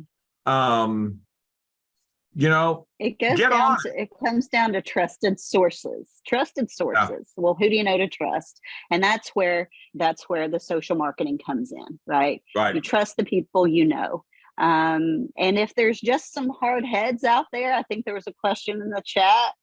It comes down to trusted sources. Yeah. Well, who do you know to trust? And that's where the social marketing comes in, right? Right. You trust the people you know. And if there's just some hard heads out there, I think there was a question in the chat,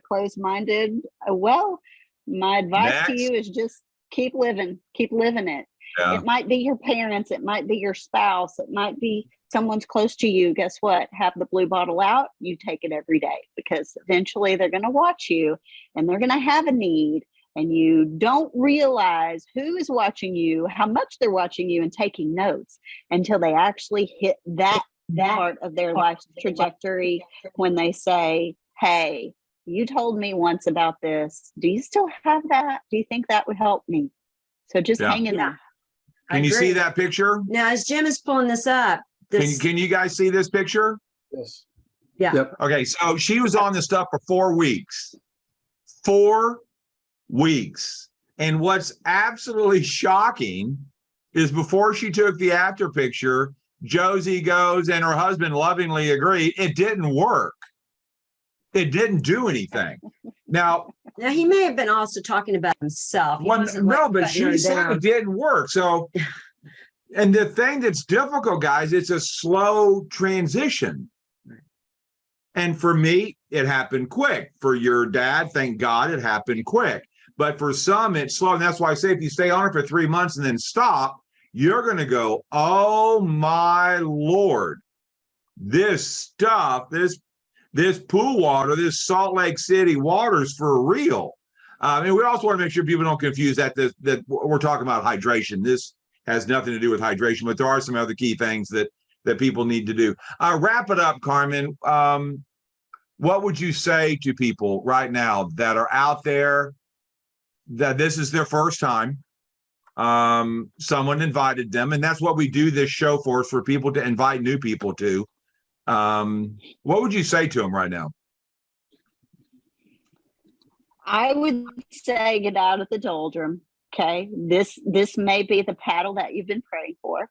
closed-minded. Well, my advice to you is just keep living it. Yeah. It might be your parents, it might be your spouse, it might be someone's close to you. Guess what? Have the blue bottle out. You take it every day, because eventually they're going to watch you and they're going to have a need. And you don't realize who is watching you, how much they're watching you, and taking notes until they actually hit that part of their life trajectory when they say, hey, you told me once about this. Do you still have that? Do you think that would help me? So just hang in there. Can you see that picture? Now, as Jim is pulling this up, Can you guys see this picture? Yes. Yeah. Yep. Okay, so she was on this stuff for 4 weeks. 4 weeks. And what's absolutely shocking is before she took the after picture, Josie goes and her husband lovingly agreed it didn't work. It didn't do anything. Now he may have been also talking about himself. He well, wasn't no, like but putting her she said down. it didn't work. So, and the thing that's difficult, guys, it's a slow transition. And for me, it happened quick. For your dad, thank God it happened quick. But for some, it's slow. And that's why I say if you stay on it for 3 months and then stop, you're going to go, oh my Lord, this stuff, this pool water, this Salt Lake City water's for real. And we also want to make sure people don't confuse that we're talking about hydration. This has nothing to do with hydration, but there are some other key things that people need to do. Wrap it up, Carmen. What would you say to people right now that are out there that this is their first time? Someone invited them, and that's what we do this show for, is for people to invite new people to. What would you say to them right now? I would say get out of the doldrum. Okay. This may be the paddle that you've been praying for.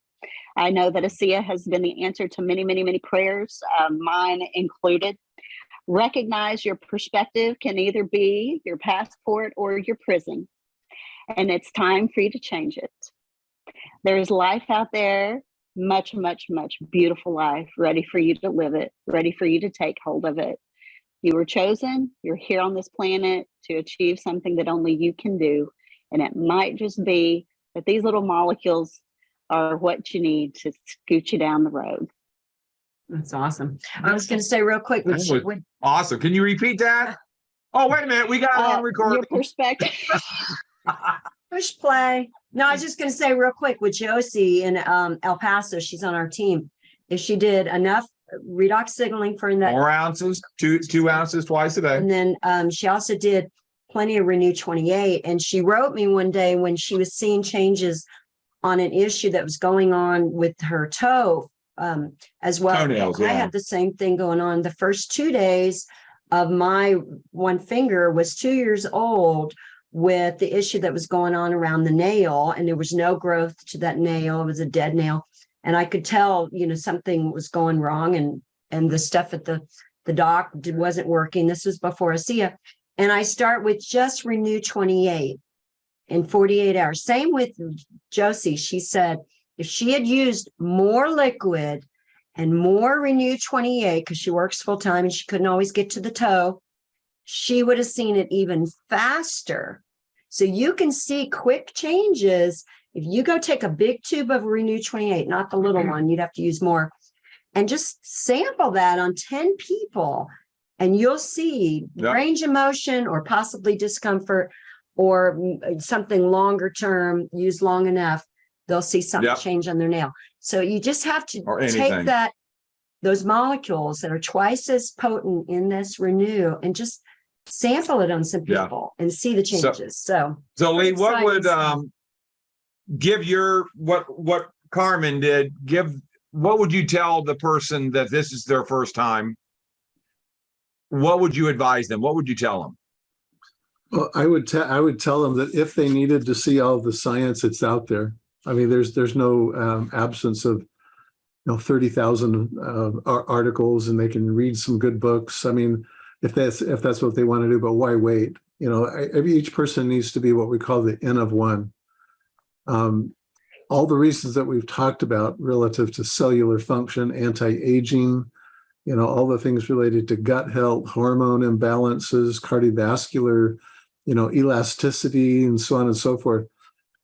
I know that Asea has been the answer to many, many, many prayers, mine included. Recognize your perspective can either be your passport or your prison. And it's time for you to change it. There's life out there, much, much, much beautiful life, ready for you to live it, ready for you to take hold of it. You were chosen. You're here on this planet to achieve something that only you can do. And it might just be that these little molecules are what you need to scoot you down the road. That's awesome. I was going to say real quick. Awesome. Can you repeat that? Oh, wait a minute. We got it on recording. Your perspective. Push play. No, I was just going to say real quick with Josie in El Paso, she's on our team. If she did enough redox signaling for that 4 ounces, two ounces twice a day. And then she also did plenty of Renew 28. And she wrote me one day when she was seeing changes on an issue that was going on with her toe as well. Toenails, I had the same thing going on. The first 2 days of my one finger was 2 years old with the issue that was going on around the nail, and there was no growth to that nail. It was a dead nail. And I could tell, something was going wrong, and the stuff at the doc wasn't working. This was before Asea. And I start with just Renew 28 in 48 hours. Same with Josie. She said if she had used more liquid and more Renew 28, because she works full time and she couldn't always get to the toe, she would have seen it even faster. So you can see quick changes. If you go take a big tube of Renew 28, not the little one, you'd have to use more, and just sample that on 10 people, and you'll see range of motion or possibly discomfort or something longer term, used long enough, they'll see something change on their nail. So you just have to take those molecules that are twice as potent in this Renew and just sample it on some people and see the changes. So Lee, what would give what Carmen did, what would you tell the person that this is their first time? What would you advise them? What would you tell them? Well, I would tell them that if they needed to see all the science, it's out there. I mean, there's no absence of 30,000 articles, and they can read some good books. I mean, if that's what they want to do, but why wait? Each person needs to be what we call the N of one. All the reasons that we've talked about relative to cellular function, anti-aging, all the things related to gut health, hormone imbalances, cardiovascular, elasticity, and so on and so forth.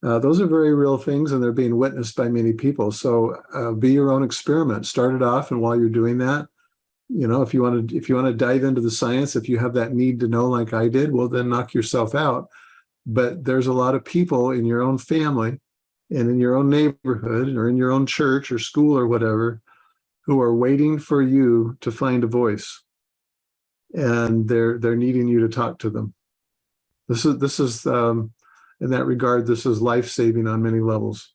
Those are very real things, and they're being witnessed by many people. So be your own experiment. Start it off, and while you're doing that, if you want to dive into the science, if you have that need to know like I did, well, then knock yourself out. But there's a lot of people in your own family and in your own neighborhood or in your own church or school or whatever who are waiting for you to find a voice, and they're needing you to talk to them. This is in that regard, this is life-saving on many levels.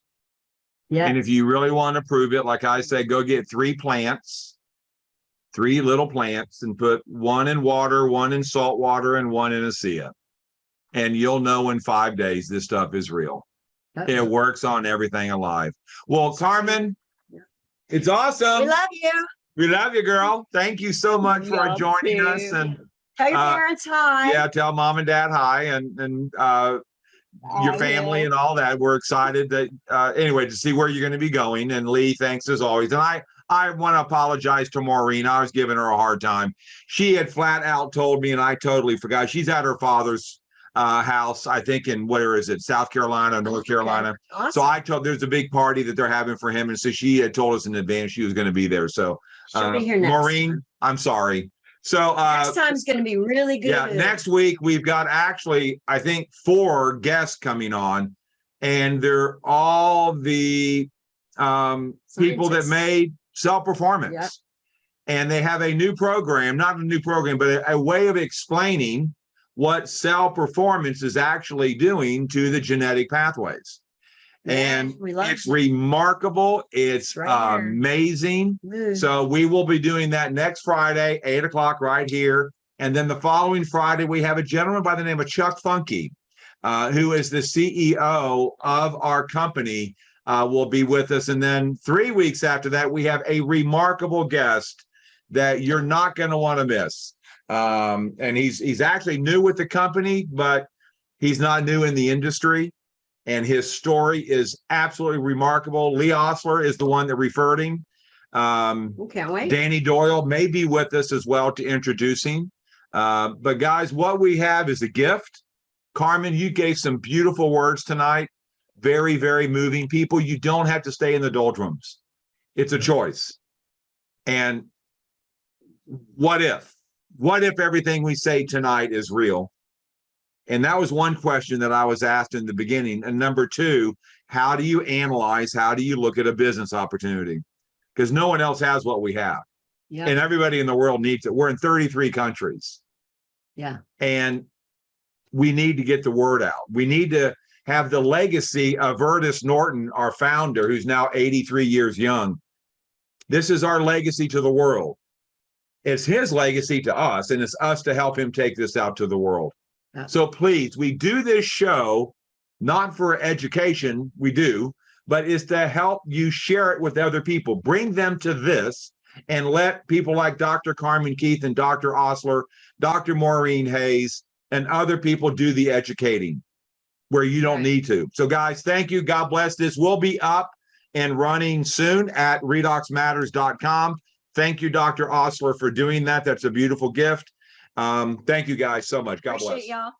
Yeah. And if you really want to prove it, like I said, go get 3 little plants, and put one in water, one in salt water, and one in Asea. And you'll know in 5 days this stuff is real. It works on everything alive. Well, Carmen, it's awesome. We love you. We love you, girl. Thank you so much for Love joining you. us. And Tell your parents hi. yeah, tell mom and dad hi, and your family and all that. We're excited that anyway to see where you're going to be going. And Lee, thanks as always. And I want to apologize to Maureen. I was giving her a hard time. She had flat out told me, and I totally forgot. She's at her father's house, I think in, where is it, South Carolina, North Carolina. Awesome. So I told, there's a big party that they're having for him, and so she had told us in advance she was going to be there. So She'll be here next Maureen, time. I'm sorry. So Next time's going to be really good. yeah, next week we've got actually, I think, 4 guests coming on, and they're all the people that Scientists. made Cell Performance. Yep. And they have a new program, not a new program, but a way of explaining what cell performance is actually doing to the genetic pathways. And we love it's it. remarkable. It's Right here. amazing. Ooh. So we will be doing that next Friday, 8 o'clock right here. And then the following Friday, we have a gentleman by the name of Chuck Funky, who is the CEO of our company, will be with us. And then 3 weeks after that, we have a remarkable guest that you're not going to want to miss. And he's actually new with the company, but he's not new in the industry. And his story is absolutely remarkable. Lee Osler is the one that referred him. Can't wait. Danny Doyle may be with us as well to introduce him. But guys, what we have is a gift. Carmen, you gave some beautiful words tonight. Very, very moving. People, you don't have to stay in the doldrums. It's a choice. And what if everything we say tonight is real? And that was one question that I was asked in the beginning. And number 2, how do you analyze, how do you look at a business opportunity? Because no one else has what we have. Yeah. And everybody in the world needs it. We're in 33 countries. Yeah. And we need to get the word out. We need to have the legacy of Ernest Norton, our founder, who's now 83 years young. This is our legacy to the world. It's his legacy to us, and it's us to help him take this out to the world. Yeah. So please, we do this show not for education, we do, but it's to help you share it with other people. Bring them to this and let people like Dr. Carmen Keith and Dr. Osler, Dr. Maureen Hayes, and other people do the educating where you don't need to. So guys, thank you. God bless. This will be up and running soon at redoxmatters.com. Thank you, Dr. Osler, for doing that. That's a beautiful gift. Thank you guys so much. God bless. Appreciate y'all.